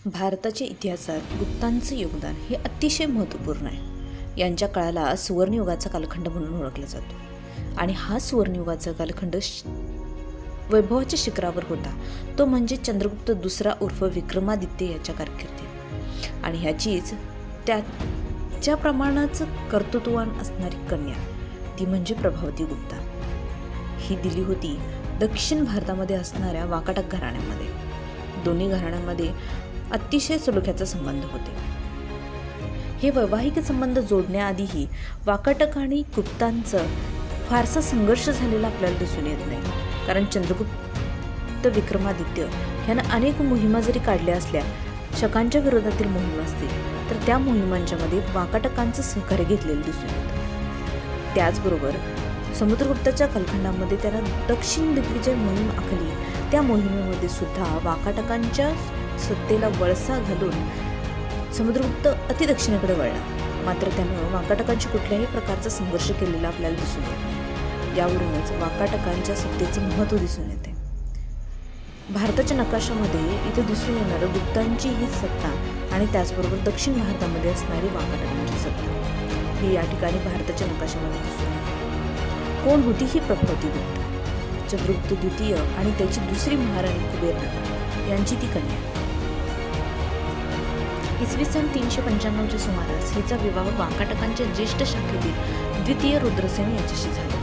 भारताच्या इतिहासात गुप्तांचे योगदान हे अतिशय महत्त्वपूर्ण आहे। यांच्या काळाला सुवर्णयुगाचा कालखंड म्हणून ओळखला जातो आणि हा सुवर्णयुगाचा कालखंड वैभवाच्या शिखरावर होता तो म्हणजे चंद्रगुप्त दुसरा उर्फ विक्रमादित्य याच्या कारकिर्दीत। आणि ह्याचीच त्याच्या प्रमाणाच कर्तृत्ववान असणारी कन्या ती म्हणजे प्रभावती गुप्ता। ही दिली होती दक्षिण भारतामध्ये असणाऱ्या वाकाटक घराण्यामध्ये। दोन्ही घराण्यांमध्ये अतिशय सलोख्याचा संबंध होते। हे वैवाहिक संबंध जोडण्याआधीही वाकाटक आणि गुप्तांचा फारसा संघर्ष झालेला आपल्याला दिसून येत नाही, कारण चंद्रगुप्त विक्रमादित्य ह्यानं अनेक मोहिमा जरी काढल्या असल्या, शकांच्या विरोधातील मोहीम असतील तर त्या मोहिमांच्या मध्ये वाकाटकांचं सहकार्य घेतलेलं दिसून येतं। त्याचबरोबर समुद्रगुप्ताच्या कालखंडामध्ये त्याला दक्षिण दिग्विजय मोहीम आखली, त्या मोहिमेमध्ये सुद्धा वाकाटकांच्या सत्तेला वळसा घालून समुद्रगुप्त अतिदक्षिणेकडे वळला। मात्र त्यानं वाकाटकांशी कुठल्याही प्रकारचा संघर्ष केलेला आपल्याला दिसून येत नाही। यावरूनच वाकाटकांच्या सत्तेचं महत्त्व दिसून येते। भारताच्या नकाशामध्ये इथे दिसून येणारं गुप्तांची ही सत्ता आणि त्याचबरोबर दक्षिण भारतामध्ये असणारी वाकाटकांची सत्ता ही या ठिकाणी भारताच्या नकाशामध्ये दिसून येते। कोण होती ही प्रभावती गुप्ता? चंद्रगुप्त द्वितीय आणि त्याची दुसरी महाराणी कुबेरनागा यांची ती कन्या। इसवी सन 395च्या सुमारास हिचा विवाह वाकाटकांच्या ज्येष्ठ शाखेतील द्वितीय रुद्रसेन याच्याशी झाला।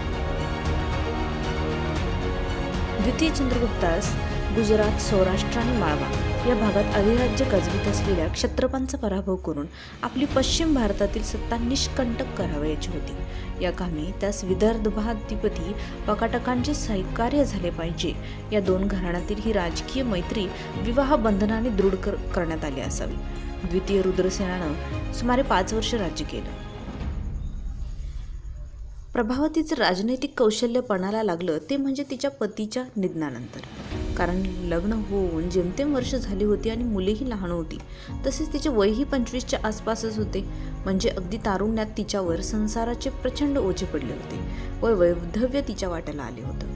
द्वितीय चंद्रगुप्तास गुजरात, सौराष्ट्र आणि माळवा या भागात अधिराज्य गाजवीत असलेल्या क्षत्रपांचा पराभव करून आपली पश्चिम भारतातील सत्ता निष्कंटक करावयाची होती। या कामी त्यास विदर्भाधिपती वाकाटकांचे सहकार्य झाले पाहिजे। या दोन घराण्यातील ही राजकीय मैत्री विवाह बंधनाने दृढ करण्यात आली असावी। द्वितीय रुद्रसेनानं सुमारे 5 वर्ष राज्य केलं। प्रभावतीचं राजनैतिक कौशल्य पणाला लागलं ते म्हणजे तिच्या पतीच्या निधनानंतर, कारण लग्न होऊन जेमतेम वर्ष झाली होती आणि मुलेही लहान होती। तसेच तिचे वयही 25च्या आसपासच होते, म्हणजे अगदी तारुण्यात तिच्यावर संसाराचे प्रचंड ओझे पडले होते व वैधव्य तिच्या वाट्याला आले होतं।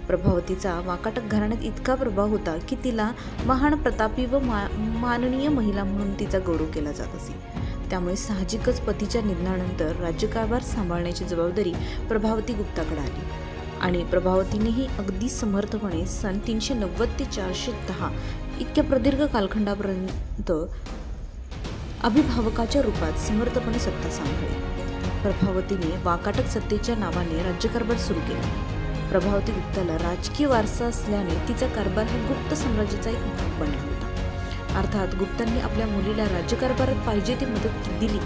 प्रभावतीचा वाकाटक घराण्यात इतका प्रभाव होता की तिला महान, प्रतापी व माननीय महिला म्हणून तिचा गौरव केला जात असे। त्यामुळे साहजिकच पतीच्या निधनानंतर राज्यकारभार सांभाळण्याची जबाबदारी प्रभावती गुप्ताकडे आली आणि प्रभावतीनेही अगदी समर्थपणे सन 390 ते 410 इतक्या प्रदीर्घ कालखंडापर्यंत अभिभावकाच्या रूपात समर्थपणे सत्ता सांभाळली। प्रभावतीने वाकाटक सत्तेच्या नावाने राज्यकारभार सुरू केला। प्रभावती गुप्ताला राजकीय वारसा असल्याने तिचा कारभार हा गुप्त साम्राज्याचा एक भाग बनला होता। अर्थात गुप्तांनी आपल्या मुलीला राज्यकारभारात पाहिजे ती मदत दिली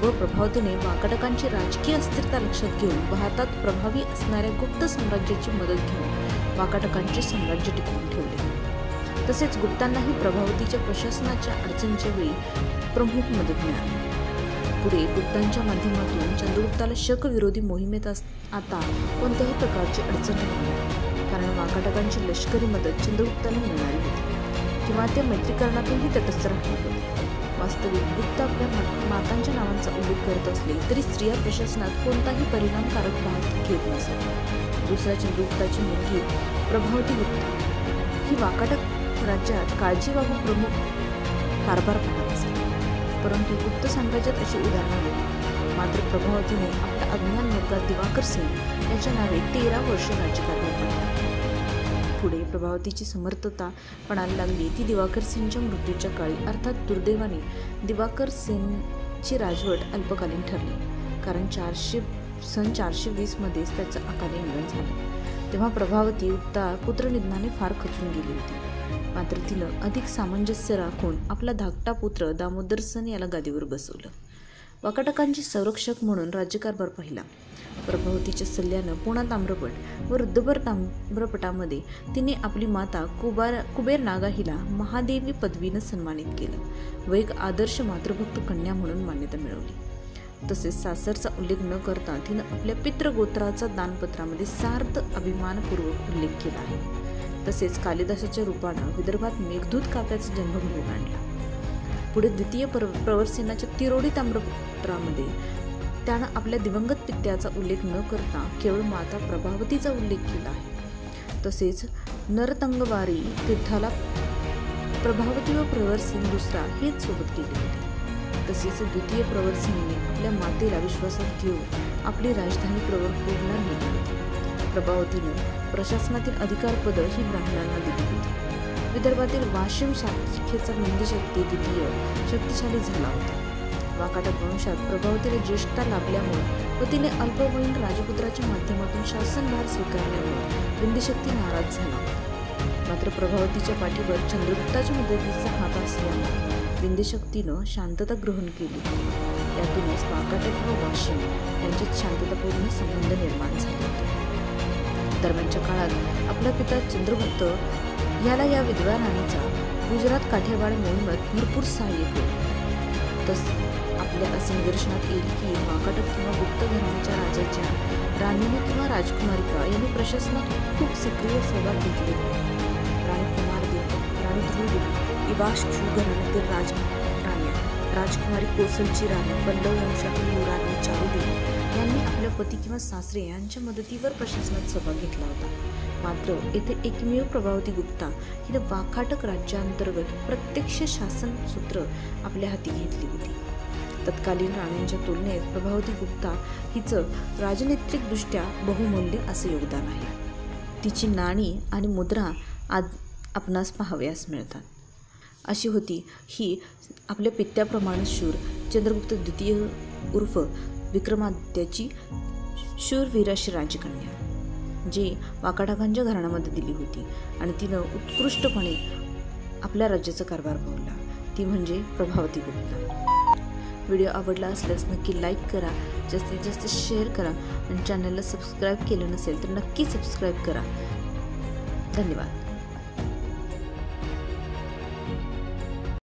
व प्रभावतीने वाकाटकांची राजकीय अस्थिरता लक्षात घेऊन भारतात प्रभावी असणाऱ्या गुप्त साम्राज्याची मदत घेऊन वाकाटकांचे साम्राज्य टिकवून ठेवले। तसेच गुप्तांनाही प्रभावतीच्या प्रशासनाच्या अडचणीच्या वेळी प्रमुख मदत मिळाली। पुढे गुप्तांच्या माध्यमातून चंद्रगुप्ताला शकविरोधी मोहिमेत आता कोणत्याही प्रकारची अडचण नाही, कारण वाकाटकांची लष्करी मदत चंद्रगुप्ताला मिळणारी होती किंवा त्या मैत्रीकरणातूनही तटस्थ राहणार होते। वास्तविक गुप्त आपल्या मातांच्या नावांचा उल्लेख करत असले तरी स्त्रिया प्रशासनात कोणताही परिणामकारक भाग घेत नसत। दुसऱ्या चंद्रगुप्ताची मुलगी प्रभावती गुप्ता ही वाकाटक राज्यात काळजीवाहू प्रमुख कारभार पाहत असे, परंतु गुप्त साम्राज्यात अशी उदाहरणं नाही। मात्र प्रभावतीने आपला अज्ञान मुलगा दिवाकर सेन याच्या नावे 13 वर्ष राज्यकारभार पाहिला। पुढे प्रभावतीची समर्थता पणाला लागली ती दिवाकर सेनच्या मृत्यूच्या काळी, अर्थात दुर्दैवाने दिवाकर सेनची राजवट अल्पकालीन ठरली, कारण सन 420 मध्येच त्याचं अकाली निधन झालं। तेव्हा प्रभावती गुप्ता पुत्रनिधनाने फार खचून गेली होती। मात्र तिनं अधिक सामंजस्य राखून आपला धाकटा पुत्र दामोदरसन याला गादीवर बसवलं। वाकाटकांची संरक्षक म्हणून राज्यकारभार पाहिला। प्रभावतीच्या सल्ल्यानं पुणा ताम्रपट व रुद्रभर ताम्रपटामध्ये तिने आपली माता कुबेरनागा हिला महादेवी पदवीनं सन्मानित केलं व एक आदर्श मातृभक्त कन्या म्हणून मान्यता मिळवली। तसेच सासरचा उल्लेख न करता तिनं आपल्या पितृगोत्राचा दानपत्रामध्ये सार्थ अभिमानपूर्वक उल्लेख केला आहे। तसेच कालिदासाच्या रूपानं विदर्भात मेघदूत काव्याचा जन्म घडवून आणला। पुढे द्वितीय प्रवरसेनाच्या तिरोडी ताम्रपत्रामध्ये त्यानं आपल्या दिवंगत पित्याचा उल्लेख न करता केवळ माता प्रभावतीचा उल्लेख केला आहे। तसेच नरतंगवारी तीर्थाला प्रभावती व प्रवर सिंग दुसरा हेच सोबत गेले होते. तसेच द्वितीय प्रवर सिंगने आपल्या मातेला विश्वासात घेऊन आपली राजधानी प्रवरपूरला नेली होती. प्रभावतीने प्रशासनातील अधिकारपद ही ब्राह्मणांना दिली होती. विदर्भातील वाशिम शाखेचा नंदीशक्ती द्वितीय शक्तिशाली झाला होता. वाकाटक वंशात प्रभावतीला ज्येष्ठता लाभल्यामुळे व तिने अल्पवयीन राजपुत्राच्या माध्यमातून शासनभार स्वीकारल्यामुळे नंदीशक्ती नाराज झाला होता. मात्र प्रभावतीच्या पाठीवर चंद्रगुप्ताच्या मदतीचा हात असल्यामुळे नंदीशक्तीनं शांतता ग्रहण केली. यातूनच वाकाटक व वाशिम यांच्यात शांततापूर्ण संबंध निर्माण झाले होते. दरम्यानच्या काळात आपला पिता चंद्रगुप्त याला या विधवा राणीचा गुजरात काठियावाड मोहिमेत भरपूर सहाय्य केले. आपल्या असे निदर्शनात येईल की वाकाटक किंवा गुप्त घराण्याच्या राजाच्या राणीने किंवा राजकुमारिका यांनी प्रशासनात खूप सक्रिय सहभाग घेतले. राणी कुमारदेवी, राणी ध्रुवदेवी, इवाश्चू घराण्यातील राजराण्या, राजकुमारी कोसलची राणी, पल्लव वंशातील युवराणी चारुदेवी यांनी आपल्या पती किंवा सासरे यांच्या मदतीवर प्रशासनात सहभाग घेतला होता. मात्र येथे एकमेव प्रभावती गुप्ता हिने वाकाटक राज्याअंतर्गत प्रत्यक्ष शासन सूत्र आपल्या हाती घेतली होती. तत्कालीन राण्यांच्या तुलनेत प्रभावती गुप्ता हिचं राजनैतिकदृष्ट्या बहुमूल्य असे योगदान आहे. तिची नाणी आणि मुद्रा आज आपणास पाहावयास मिळतात. अशी होती ही आपल्या पित्याप्रमाणे शूर चंद्रगुप्त द्वितीय उर्फ विक्रमादित्याची शूरवीर अशी राजकन्या, जी वाकाटकांच्या घराण्यामध्ये दिली होती आणि तिनं उत्कृष्टपणे आपल्या राज्याचा कारभार पावला. ती म्हणजे प्रभावती गुप्ता. व्हिडिओ आवडला असल्यास नक्की लाईक करा, जास्तीत जास्त शेअर करा आणि चॅनलला सबस्क्राईब केलं नसेल तर नक्की सबस्क्राईब करा. धन्यवाद.